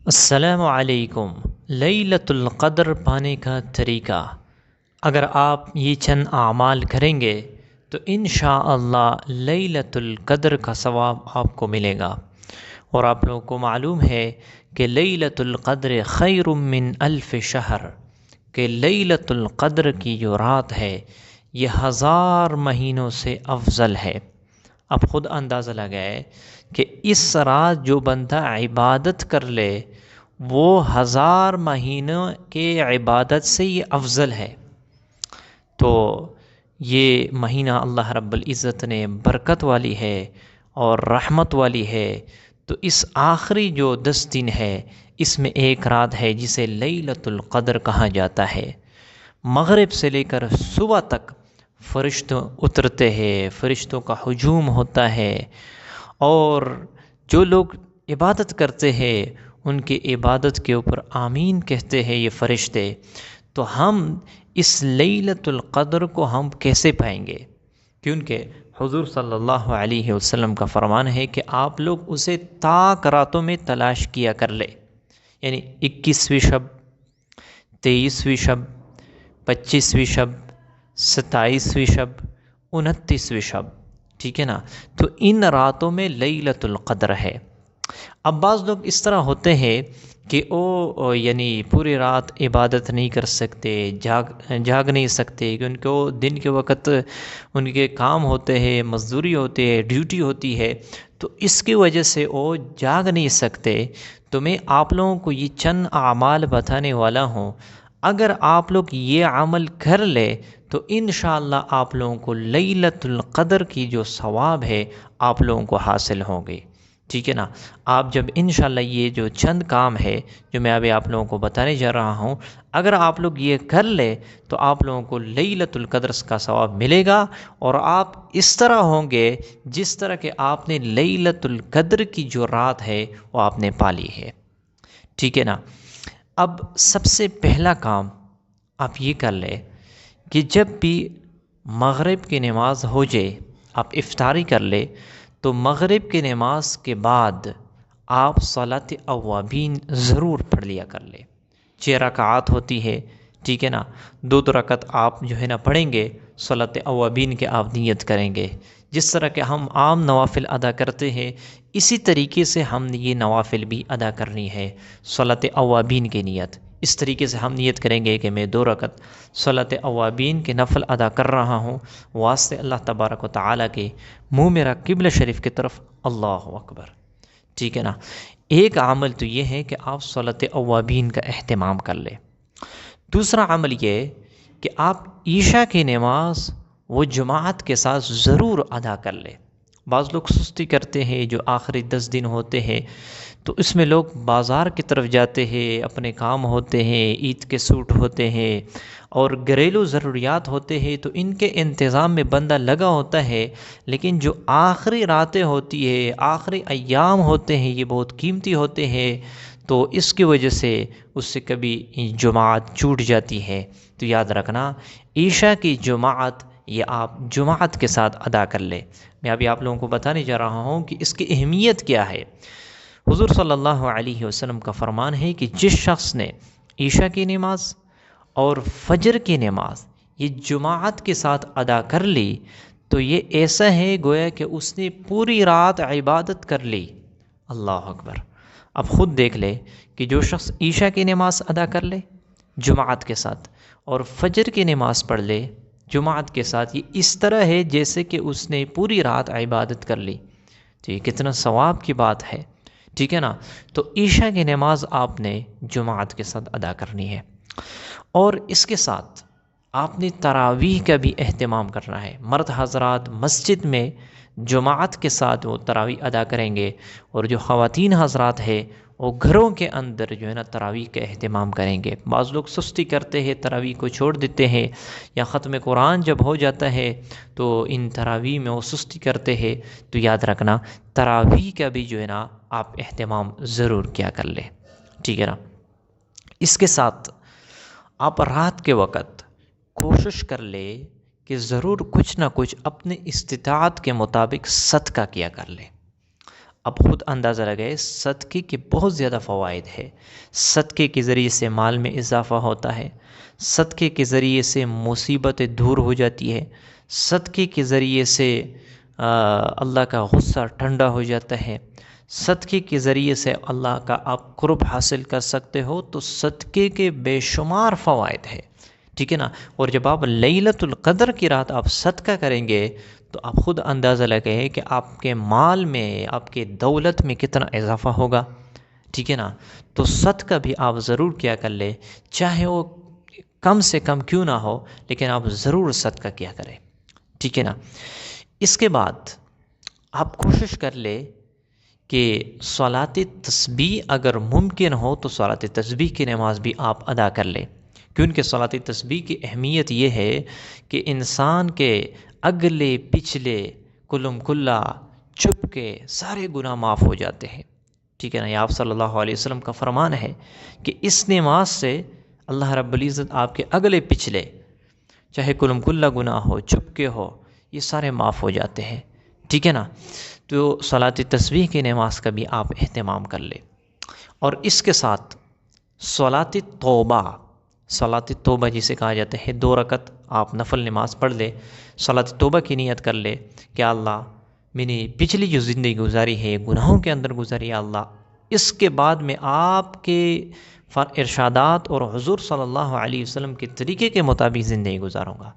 السلام علیکم۔ لیلۃ القدر پانے کا طریقہ، اگر آپ یہ چند اعمال کریں گے تو انشاءاللہ لیلۃ القدر کا ثواب آپ کو ملے گا۔ اور آپ لوگوں کو معلوم ہے کہ لیلۃ القدر خیر من الف شہر، کہ لیلۃ القدر کی جو رات ہے یہ 1000 مہینوں سے افضل ہے۔ اب خود اندازہ لگائے کہ اس رات جو بندہ عبادت کر لے وہ 1000 مہینوں کے عبادت سے یہ افضل ہے۔ تو یہ مہینہ اللہ رب العزت نے برکت والی ہے اور رحمت والی ہے۔ تو اس آخری جو 10 دن ہے اس میں ایک رات ہے جسے لیلۃ القدر کہا جاتا ہے۔ مغرب سے لے کر صبح تک فرشتوں اترتے ہیں، فرشتوں کا ہجوم ہوتا ہے، اور جو لوگ عبادت کرتے ہیں ان کی عبادت کے اوپر آمین کہتے ہیں یہ فرشتے۔ تو ہم اس لیلۃ القدر کو ہم کیسے پائیں گے؟ کیونکہ حضور صلی اللہ علیہ وسلم کا فرمان ہے کہ آپ لوگ اسے طاق راتوں میں تلاش کیا کر لے، یعنی 21ویں شب، 23ویں شب، 25ویں شب، 27ویں شب، 29ویں شب، ٹھیک ہے نا؟ تو ان راتوں میں لیلۃ القدر ہے۔ اب بعض لوگ اس طرح ہوتے ہیں کہ وہ یعنی پوری رات عبادت نہیں کر سکتے، جاگ نہیں سکتے، کہ ان کو دن کے وقت ان کے کام ہوتے ہیں، مزدوری ہوتی ہے، ڈیوٹی ہوتی ہے، تو اس کی وجہ سے وہ جاگ نہیں سکتے۔ تو میں آپ لوگوں کو یہ چند اعمال بتانے والا ہوں، اگر آپ لوگ یہ عمل کر لے تو انشاءاللہ آپ لوگوں کو لیلۃ القدر کی جو ثواب ہے آپ لوگوں کو حاصل ہوں گے، ٹھیک ہے نا؟ آپ جب انشاءاللہ یہ جو چند کام ہے جو میں ابھی آپ لوگوں کو بتانے جا رہا ہوں، اگر آپ لوگ یہ کر لے تو آپ لوگوں کو لیلۃ القدر کا ثواب ملے گا، اور آپ اس طرح ہوں گے جس طرح کہ آپ نے لیلۃ القدر کی جو رات ہے وہ آپ نے پالی ہے، ٹھیک ہے نا؟ اب سب سے پہلا کام آپ یہ کر لیں کہ جب بھی مغرب کی نماز ہو جائے آپ افطاری کر لے، تو مغرب کی نماز کے بعد آپ صلاۃ اوابین ضرور پڑھ لیا کر لے۔ 6 رکعات ہوتی ہے، ٹھیک ہے نا؟ 2 رکعت آپ جو ہے نا پڑھیں گے، صلاۃ اوابین کے آپ نیت کریں گے۔ جس طرح کہ ہم عام نوافل ادا کرتے ہیں اسی طریقے سے ہم نے یہ نوافل بھی ادا کرنی ہے، صلاۃ اوابین کی نیت۔ اس طریقے سے ہم نیت کریں گے کہ میں 2 رکعت صلاۃ اوابین کے نفل ادا کر رہا ہوں، واسطے اللہ تبارک و تعالیٰ کے، منہ میرا قبلہ شریف کی طرف، اللہ اکبر، ٹھیک ہے نا؟ ایک عمل تو یہ ہے کہ آپ صلاۃ اوابین کا اہتمام کر لیں۔ دوسرا عمل یہ کہ آپ عشاء کی نماز وہ جماعت کے ساتھ ضرور ادا کر لیں۔ بعض لوگ سستی کرتے ہیں، جو آخری 10 دن ہوتے ہیں تو اس میں لوگ بازار کی طرف جاتے ہیں، اپنے کام ہوتے ہیں، عید کے سوٹ ہوتے ہیں اور گھریلو ضروریات ہوتے ہیں، تو ان کے انتظام میں بندہ لگا ہوتا ہے، لیکن جو آخری راتیں ہوتی ہے، آخری ایام ہوتے ہیں، یہ بہت قیمتی ہوتے ہیں، تو اس کی وجہ سے اس سے کبھی جماعت چھوٹ جاتی ہے۔ تو یاد رکھنا، عشاء کی جماعت یہ آپ جماعت کے ساتھ ادا کر لیں۔ میں ابھی آپ لوگوں کو بتانے جا رہا ہوں کہ اس کی اہمیت کیا ہے۔ حضور صلی اللہ علیہ وسلم کا فرمان ہے کہ جس شخص نے عشاء کی نماز اور فجر کی نماز یہ جماعت کے ساتھ ادا کر لی تو یہ ایسا ہے گویا کہ اس نے پوری رات عبادت کر لی۔ اللہ اکبر! اب خود دیکھ لے کہ جو شخص عشاء کی نماز ادا کر لے جماعت کے ساتھ اور فجر کی نماز پڑھ لے جماعت کے ساتھ، یہ اس طرح ہے جیسے کہ اس نے پوری رات عبادت کر لی۔ تو یہ کتنا ثواب کی بات ہے، ٹھیک ہے نا؟ تو عشاء کی نماز آپ نے جماعت کے ساتھ ادا کرنی ہے، اور اس کے ساتھ آپ نے تراویح کا بھی اہتمام کرنا ہے۔ مرد حضرات مسجد میں جماعت کے ساتھ وہ تراویح ادا کریں گے، اور جو خواتین حضرات ہیں وہ گھروں کے اندر جو ہے نا تراویح کا اہتمام کریں گے۔ بعض لوگ سستی کرتے ہیں، تراویح کو چھوڑ دیتے ہیں، یا ختم قرآن جب ہو جاتا ہے تو ان تراویح میں وہ سستی کرتے ہیں۔ تو یاد رکھنا، تراویح کا بھی جو ہے نا آپ اہتمام ضرور کیا کر لیں، ٹھیک ہے نا؟ اس کے ساتھ آپ رات کے وقت کوشش کر لے کہ ضرور کچھ نہ کچھ اپنے استطاعت کے مطابق صدقہ کیا کر لے۔ اب خود اندازہ لگائے صدقے کے بہت زیادہ فوائد ہے۔ صدقے کے ذریعے سے مال میں اضافہ ہوتا ہے، صدقے کے ذریعے سے مصیبتیں دور ہو جاتی ہے، صدقے کے ذریعے سے اللہ کا غصہ ٹھنڈا ہو جاتا ہے، صدقے کے ذریعے سے اللہ کا آپ قرب حاصل کر سکتے ہو۔ تو صدقے کے بے شمار فوائد ہے، ٹھیک ہے نا۔ اور جب آپ لیلۃ القدر کی رات آپ صدقہ کریں گے تو آپ خود اندازہ لگائیں کہ آپ کے مال میں، آپ کے دولت میں کتنا اضافہ ہوگا، ٹھیک ہے نا۔ تو صدقہ بھی آپ ضرور کیا کر لیں، چاہے وہ کم سے کم کیوں نہ ہو، لیکن آپ ضرور صدقہ کیا کریں، ٹھیک ہے نا۔ اس کے بعد آپ کوشش کر لیں کہ صلاۃ تسبیح اگر ممکن ہو تو صلاۃ تسبیح کی نماز بھی آپ ادا کر لیں، کیونکہ صلاۃ تسبیح کی اہمیت یہ ہے کہ انسان کے اگلے پچھلے کلم کلا چھپ کے سارے گناہ معاف ہو جاتے ہیں، ٹھیک ہے نا۔ یہ آپ صلی اللہ علیہ وسلم کا فرمان ہے کہ اس نماز سے اللہ رب العزت آپ کے اگلے پچھلے چاہے کلم کلا گناہ ہو، چھپ کے ہو، یہ سارے معاف ہو جاتے ہیں، ٹھیک ہے نا۔ تو صلاۃ تسبیح کی نماز کا بھی آپ اہتمام کر لیں۔ اور اس کے ساتھ صلاۃ توبہ، صلاۃ توبہ جسے کہا جاتا ہے، 2 رکعت آپ نفل نماز پڑھ لے، صلاۃ توبہ کی نیت کر لے کہ اللہ میں نے پچھلی جو زندگی گزاری ہے گناہوں کے اندر گزاری، یا اللہ اس کے بعد میں آپ کے ارشادات اور حضور صلی اللہ علیہ وسلم کے طریقے کے مطابق زندگی گزاروں گا،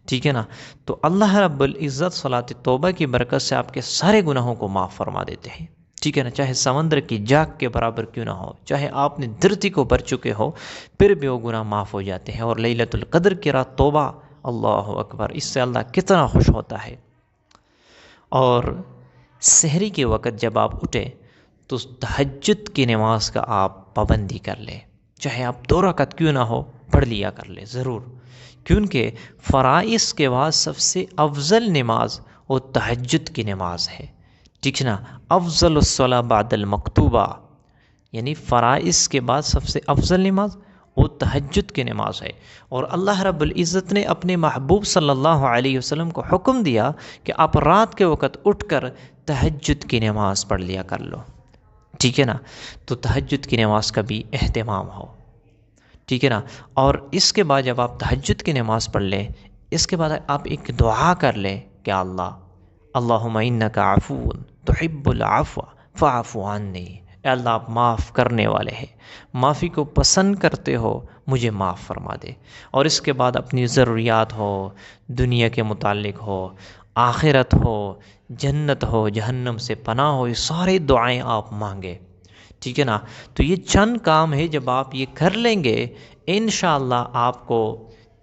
ٹھیک ہے نا۔ تو اللہ رب العزت صلاۃ توبہ کی برکت سے آپ کے سارے گناہوں کو معاف فرما دیتے ہیں، ٹھیک ہے نا۔ چاہے سمندر کی جاگ کے برابر کیوں نہ ہو، چاہے آپ نے دھرتی کو بھر چکے ہو، پھر بھی وہ گناہ معاف ہو جاتے ہیں۔ اور لیلۃ القدر کی رات توبہ، اللہ اکبر، اس سے اللہ کتنا خوش ہوتا ہے۔ اور سحری کے وقت جب آپ اٹھیں تو تہجد کی نماز کا آپ پابندی کر لیں، چاہے آپ 2 رکعت کیوں نہ ہو پڑھ لیا کر لیں ضرور، کیونکہ فرائض کے بعد سب سے افضل نماز وہ تہجد کی نماز ہے، ٹھیک ہے نا۔ افضل الصلاۃ بعد المکتوبہ، یعنی فرائض کے بعد سب سے افضل نماز وہ تہجد کی نماز ہے۔ اور اللہ رب العزت نے اپنے محبوب صلی اللہ علیہ وسلم کو حکم دیا کہ آپ رات کے وقت اٹھ کر تہجد کی نماز پڑھ لیا کر لو، ٹھیک ہے نا۔ تو تہجد کی نماز کا بھی اہتمام ہو، ٹھیک ہے نا۔ اور اس کے بعد جب آپ تہجد کی نماز پڑھ لیں، اس کے بعد آپ ایک دعا کر لیں کہ اللہم انک عفو تحب العفو فاعف عنی، اے اللہ آپ معاف کرنے والے ہیں، معافی کو پسند کرتے ہو، مجھے معاف فرما دے۔ اور اس کے بعد اپنی ضروریات ہو، دنیا کے متعلق ہو، آخرت ہو، جنت ہو، جہنم سے پناہ ہو، یہ سارے دعائیں آپ مانگے، ٹھیک ہے نا۔ تو یہ چند کام ہے، جب آپ یہ کر لیں گے انشاءاللہ آپ کو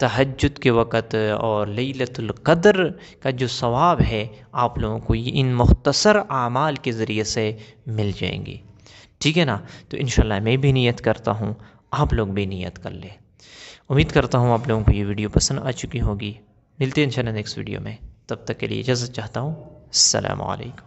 تہجد کے وقت اور لیلۃ القدر کا جو ثواب ہے آپ لوگوں کو یہ ان مختصر اعمال کے ذریعے سے مل جائیں گی، ٹھیک ہے نا۔ تو انشاءاللہ میں بھی نیت کرتا ہوں، آپ لوگ بھی نیت کر لیں۔ امید کرتا ہوں آپ لوگوں کو یہ ویڈیو پسند آ چکی ہوگی۔ ملتے ہیں انشاءاللہ نیکسٹ ویڈیو میں، تب تک کے لیے اجازت چاہتا ہوں۔ السلام علیکم۔